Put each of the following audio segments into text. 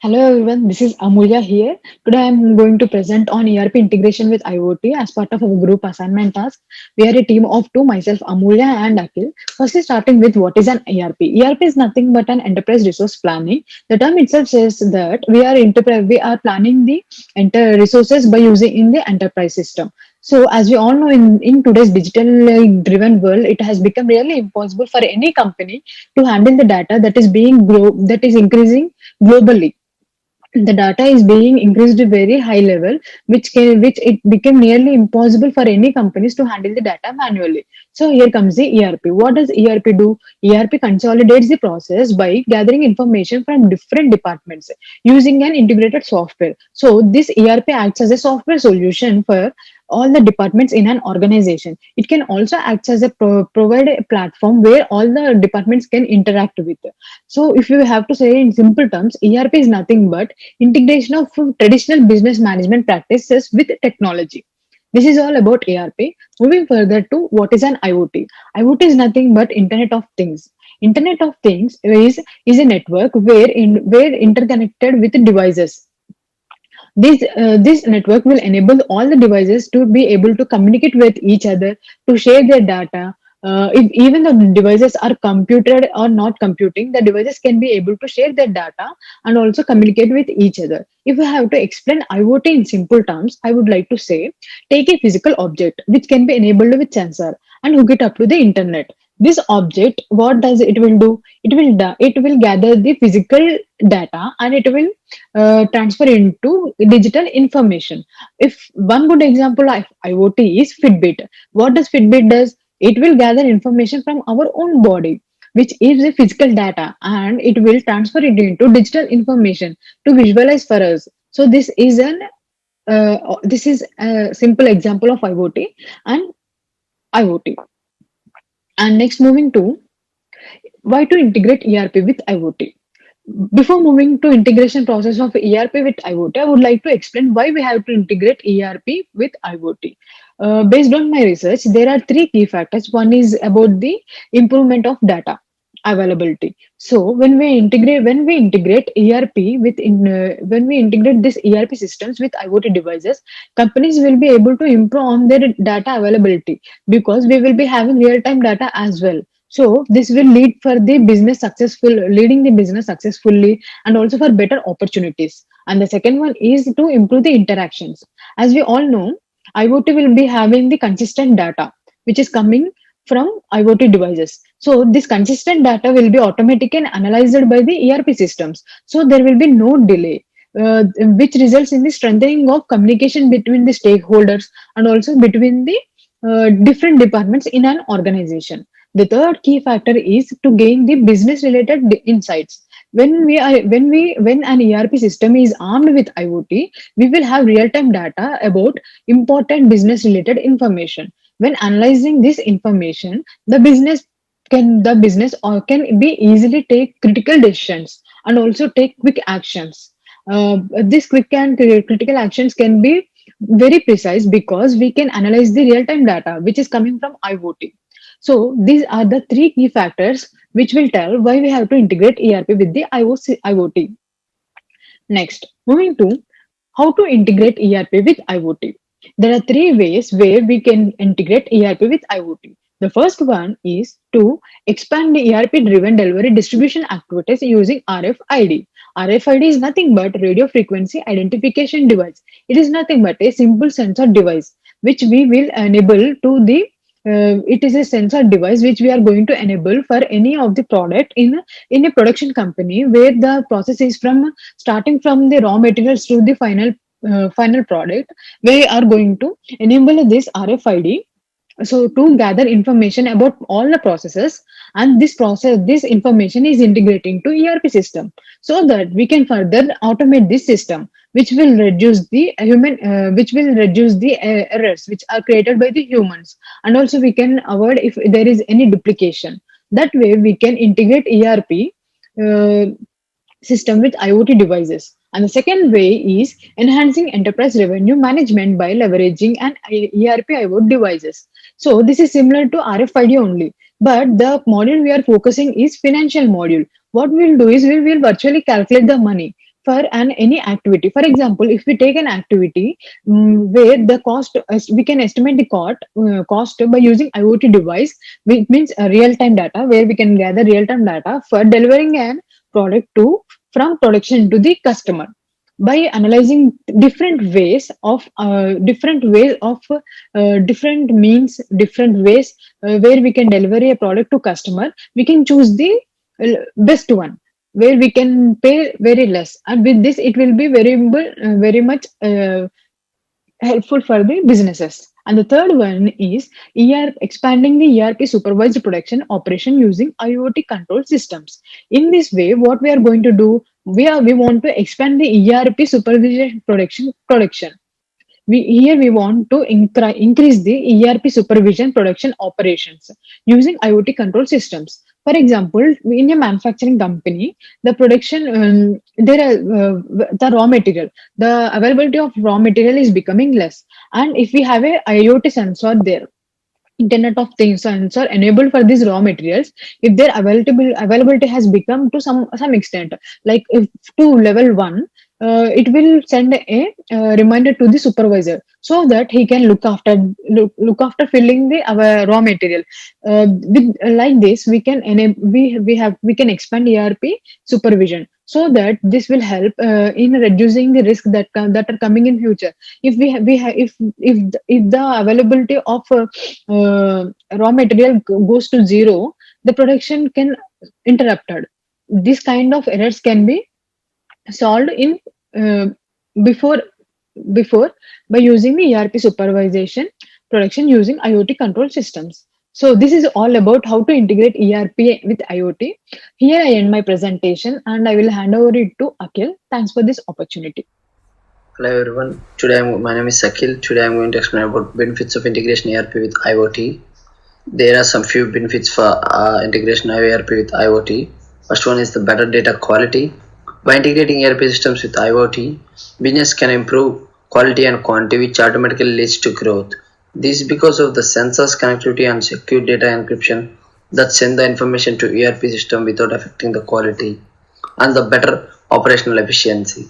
Hello everyone, this is Amulya here. Today I am going to present on ERP integration with IoT as part of our group assignment task. We are a team of two, myself Amulya and Akhil. Firstly, starting with what is an ERP. ERP is nothing but an enterprise resource planning. The term itself says that we are planning the resources by using in the enterprise system. So, as we all know, in today's digital driven world, it has become really impossible for any company to handle the data that is increasing globally. The data is being increased to very high level, which it became nearly impossible for any companies to handle the data manually. So here comes the ERP. What does ERP do? ERP consolidates the process by gathering information from different departments using an integrated software. So this ERP acts as a software solution for all the departments in an organization. It can also act as a provide a platform where all the departments can interact with. So if you have to say in simple terms, ERP is nothing but integration of traditional business management practices with technology. This is all about ERP. Moving further to what is an IoT. IoT is nothing but Internet of Things. Internet of Things is a network where interconnected with devices. This network will enable all the devices to be able to communicate with each other, to share their data. If even the devices are computed or not computing, the devices can be able to share their data and also communicate with each other. If I have to explain IoT in simple terms, I would like to say take a physical object which can be enabled with sensor and hook it up to the internet. This object, what does it will do? It will gather the physical data and it will transfer into digital information. If one good example of IoT is Fitbit. What does Fitbit does? It will gather information from our own body, which is the physical data, and it will transfer it into digital information to visualize for us. So this is a simple example of IoT and IoT. And next, moving to why to integrate ERP with IoT. Before moving to integration process of ERP with IoT, I would like to explain why we have to integrate ERP with IoT. Based on my research, there are three key factors. One is about the improvement of data availability. So when we integrate ERP when we integrate this ERP systems with IoT devices, companies will be able to improve on their data availability because we will be having real time data as well. So this will leading the business successfully and also for better opportunities. And the second one is to improve the interactions. As we all know, IoT will be having the consistent data which is coming from IoT devices. So this consistent data will be automatically analyzed by the ERP systems. So there will be no delay. Which results in the strengthening of communication between the stakeholders and also between the different departments in an organization. The third key factor is to gain the business related insights. When an ERP system is armed with IoT, we will have real time data about important business related information. When analyzing this information, the business or can be easily take critical decisions and also take quick actions. This quick and critical actions can be very precise because we can analyze the real time data which is coming from IoT. So these are the three key factors which will tell why we have to integrate ERP with the IoT. Next, moving to how to integrate ERP with IoT. There are three ways where we can integrate ERP with IoT. The first one is to expand the ERP driven delivery distribution activities using RFID. RFID is nothing but radio frequency identification device. It is nothing but a simple sensor device which we will enable to the it is a sensor device which we are going to enable for any of the product in a production company where the process is from starting from the raw materials to the final product. We are going to enable this RFID so to gather information about all the processes, and this information is integrating to ERP system so that we can further automate this system which will reduce the errors which are created by the humans, and also we can avoid if there is any duplication. That way we can integrate ERP system with IoT devices. And the second way is enhancing enterprise revenue management by leveraging an ERP IoT devices. So this is similar to RFID only, but the module we are focusing is financial module. What we will do is we will virtually calculate the money for an any activity. For example, if we take an activity where the cost we can estimate the cost by using IoT device, which means real time data, where we can gather real time data for delivering an product to from production to the customer by analyzing different ways of different means, different ways where we can deliver a product to customer. We can choose the best one where we can pay very less, and with this it will be very much helpful for the businesses. And the third one is expanding the ERP supervised production operation using IoT control systems. In this way, what we are going to do, we want to expand the ERP supervision production. We want to increase the ERP supervision production operations using IoT control systems. For example, in a manufacturing company, the production there are the raw material, the availability of raw material is becoming less, and if we have a IoT sensor there, Internet of Things sensor enabled for these raw materials, if their availability has become to some extent, like if to level one, it will send a reminder to the supervisor so that he can look after filling the our raw material. With like this, we can enable we can expand ERP supervision so that this will help in reducing the risk that are coming in future. If if the availability of raw material goes to zero, the production can interrupted. This kind of errors can be solved in uh, before before by using the ERP supervision production using IoT control systems. So this is all about how to integrate ERP with IoT. Here I end my presentation and I will hand over it to Akhil. Thanks for this opportunity. Hello everyone. My name is Sakil. Today I'm going to explain about benefits of integration ERP with IoT. There are some few benefits for integration of ERP with IoT. First one is the better data quality. By integrating ERP systems with IoT, business can improve quality and quantity, which automatically leads to growth. This is because of the sensors connectivity and secure data encryption that send the information to ERP system without affecting the quality, and the better operational efficiency.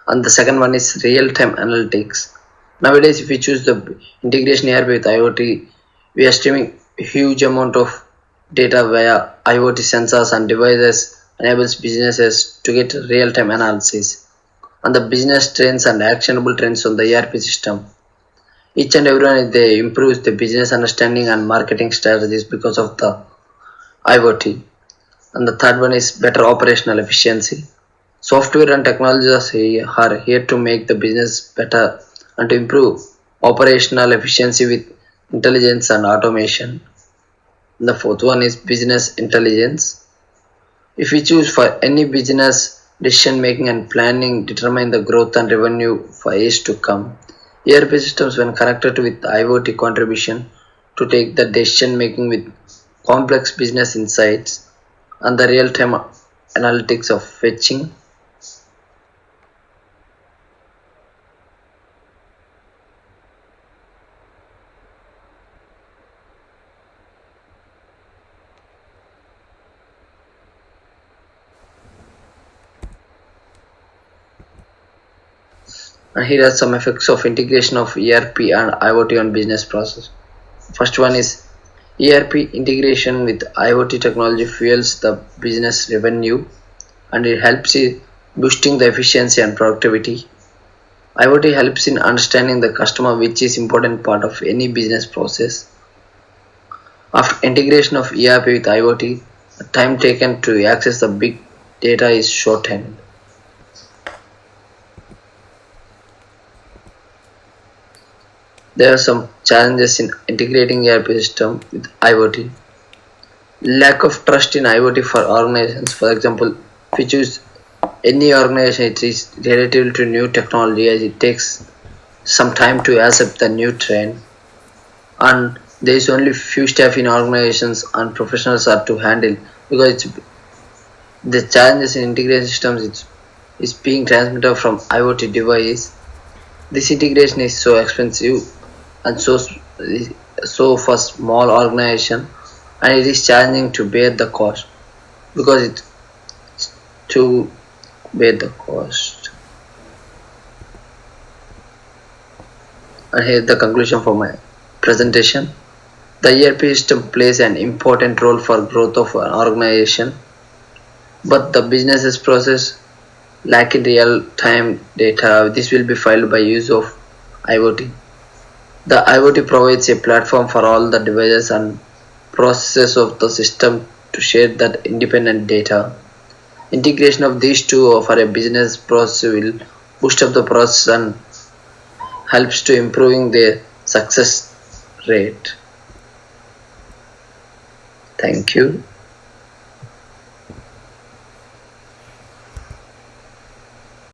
And the second one is real-time analytics. Nowadays, if we choose the integration ERP with IoT, we are streaming a huge amount of data via IoT sensors and devices enables businesses to get real-time analysis on the business trends and actionable trends on the ERP system. Each and every one they improves the business understanding and marketing strategies because of the IoT. And the third one is better operational efficiency. Software and technologies are here to make the business better and to improve operational efficiency with intelligence and automation. The fourth one is business intelligence. If we choose for any business, decision making and planning determine the growth and revenue for years to come. ERP systems, when connected with IoT contribution to take the decision making with complex business insights and the real-time analytics of fetching. And here are some effects of integration of ERP and IoT on business process. First one is ERP integration with IoT technology fuels the business revenue and it helps in boosting the efficiency and productivity. IoT helps in understanding the customer, which is important part of any business process. After integration of ERP with IoT, the time taken to access the big data is shortened. There are some challenges in integrating ERP system with IoT. Lack of trust in IoT for organizations. For example, if you choose any organization, it is relative to new technology as it takes some time to accept the new trend, and there is only few staff in organizations and professionals are to handle because the challenges in integration systems is being transmitted from IoT device. This integration is so expensive and so for small organization, and it is challenging to bear the cost because it to bear the cost. And here's the conclusion for my presentation. The ERP system plays an important role for growth of an organization, but the business's process lack in real-time data. This will be filed by use of IoT. The IoT provides a platform for all the devices and processes of the system to share that independent data. Integration of these two for a business process will boost up the process and helps to improving their success rate. Thank you.